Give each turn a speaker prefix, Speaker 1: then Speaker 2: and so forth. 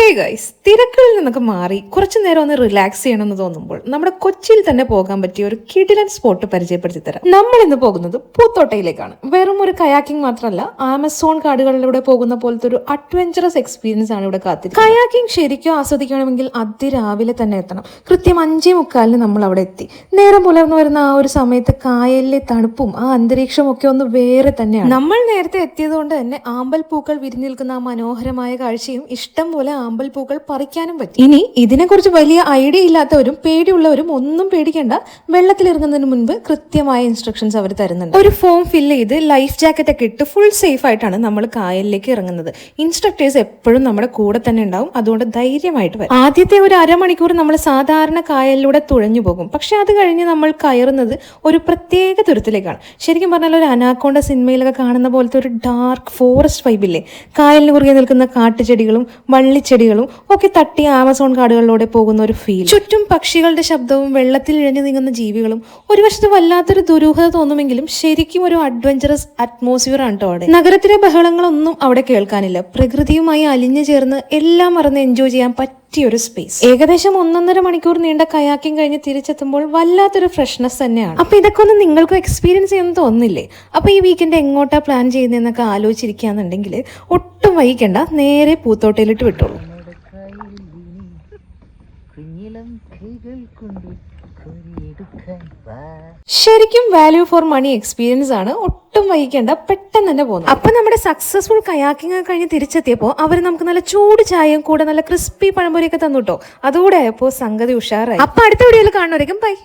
Speaker 1: Hey guys, തിരക്കുകളിൽ നിന്നൊക്കെ മാറി കുറച്ചു നേരം ഒന്ന് റിലാക്സ് ചെയ്യണമെന്ന് തോന്നുമ്പോൾ നമ്മുടെ കൊച്ചിയിൽ തന്നെ പോകാൻ പറ്റിയ ഒരു കിടിലൻ സ്പോട്ട് പരിചയപ്പെടുത്തി തരാം. നമ്മൾ ഇന്ന് പോകുന്നത് പൂത്തോട്ടയിലേക്കാണ്. വെറും ഒരു കയാക്കിംഗ് മാത്രമല്ല, ആമസോൺ കാടുകളിലൂടെ പോകുന്ന പോലത്തെ ഒരു അഡ്വഞ്ചറസ് എക്സ്പീരിയൻസ് ആണ് ഇവിടെ കാത്തിരിക്കുന്നത്. കയാക്കിംഗ് ശരിക്കും ആസ്വദിക്കണമെങ്കിൽ അതിരാവിലെ തന്നെ എത്തണം. കൃത്യം 5:45 നമ്മൾ അവിടെ എത്തി. നേരം പുലർന്നു വരുന്ന ആ ഒരു സമയത്ത് കായലിലെ തണുപ്പും ആ അന്തരീക്ഷവും ഒക്കെ ഒന്ന് വേറെ തന്നെയാണ്. നമ്മൾ നേരത്തെ എത്തിയത് കൊണ്ട് തന്നെ ആമ്പൽ പൂക്കൾ വിരിഞ്ഞു നിൽക്കുന്ന ആ മനോഹരമായ കാഴ്ചയും ഇഷ്ടം പോലെ ആമ്പൽ പൂക്കൾ പറിക്കാനും പറ്റും. ഇനി ഇതിനെക്കുറിച്ച് വലിയ ഐഡിയ ഇല്ലാത്തവരും പേടിയുള്ളവരും ഒന്നും പേടിക്കേണ്ട. വെള്ളത്തിൽ ഇറങ്ങുന്നതിന് മുൻപ് കൃത്യമായ ഇൻസ്ട്രക്ഷൻസ് അവർ തരുന്നുണ്ട്. ഒരു ഫോം ഫില്ല് ചെയ്ത് ലൈഫ് ജാക്കറ്റ് ഒക്കെ ഇട്ട് ഫുൾ സേഫ് ആയിട്ടാണ് നമ്മൾ കായലിലേക്ക് ഇറങ്ങുന്നത്. ഇൻസ്ട്രക്ടേഴ്സ് എപ്പോഴും നമ്മുടെ കൂടെ തന്നെ ഉണ്ടാവും. അതുകൊണ്ട് ധൈര്യമായിട്ട് വരും. ആദ്യത്തെ ഒരു അരമണിക്കൂർ നമ്മൾ സാധാരണ കായലിലൂടെ തുഴഞ്ഞു പോകും. പക്ഷെ അത് കഴിഞ്ഞ് നമ്മൾ കയറുന്നത് ഒരു പ്രത്യേക തുരത്തിലേക്കാണ്. ശരിക്കും പറഞ്ഞാൽ ഒരു അനാക്കോണ്ട സിനിമയിലൊക്കെ കാണുന്ന പോലത്തെ ഒരു ഡാർക്ക് ഫോറസ്റ്റ് വൈബില്ലേ? കായലിന് കുറുകെ നിൽക്കുന്ന കാട്ടുചെടികളും വള്ളിച്ചെടികളും ഒക്കെ തട്ടി ആമസോൺ കാടുകളിലൂടെ പോകുന്ന ഒരു ഫീൽ. ചുറ്റും പക്ഷികളുടെ ശബ്ദവും വെള്ളത്തിൽ ഇഴഞ്ഞു നീങ്ങുന്ന ജീവികളും ഒരു വശത്ത് വല്ലാത്തൊരു ദുരൂഹത തോന്നുമെങ്കിലും ശരിക്കും ഒരു അഡ്വഞ്ചറസ് അറ്റ്മോസ്ഫിയർ ആണ് കേട്ടോ അവിടെ. നഗരത്തിലെ ബഹളങ്ങളൊന്നും അവിടെ കേൾക്കാനില്ല. പ്രകൃതിയുമായി അലിഞ്ഞു ചേർന്ന് എല്ലാം മറന്ന് എൻജോയ് ചെയ്യാൻ പറ്റിയൊരു സ്പേസ്. ഏകദേശം 1.5 മണിക്കൂർ നീണ്ട കയാക്കിംഗ് കഴിഞ്ഞ് തിരിച്ചെത്തുമ്പോൾ വല്ലാത്തൊരു ഫ്രഷ്നെസ് തന്നെയാണ്. അപ്പൊ ഇതൊക്കെ ഒന്ന് നിങ്ങൾക്കും എക്സ്പീരിയൻസ് ചെയ്യുമെന്ന് തോന്നുന്നില്ലേ? അപ്പൊ ഈ വീക്കെൻഡ് എങ്ങോട്ടാ പ്ലാൻ ചെയ്യുന്നതെന്നൊക്കെ ആലോചിച്ചിരിക്കുകയാണെന്നുണ്ടെങ്കിൽ ഒട്ടും വൈകിക്കണ്ട, നേരെ പൂത്തോട്ടയിലിട്ട് വിട്ടോളൂ. ശരിക്കും വാല്യൂ ഫോർ മണി എക്സ്പീരിയൻസ് ആണ്. ഒട്ടും വൈകിക്കേണ്ട, പെട്ടെന്ന് തന്നെ പോകുന്നു. അപ്പൊ നമ്മുടെ സക്സസ്ഫുൾ കയാക്കിംഗ് കഴിഞ്ഞ് തിരിച്ചെത്തിയപ്പോൾ അവർ നമുക്ക് നല്ല ചൂട് ചായയും കൂടെ നല്ല ക്രിസ്പി പഴംപൊരിയൊക്കെ തന്നു കേട്ടോ. അതുകൂടെ ആയപ്പോൾ സംഗതി ഉഷാറായി. അപ്പൊ അടുത്ത വീഡിയോയിൽ കാണുന്നവരേക്കും ബൈ.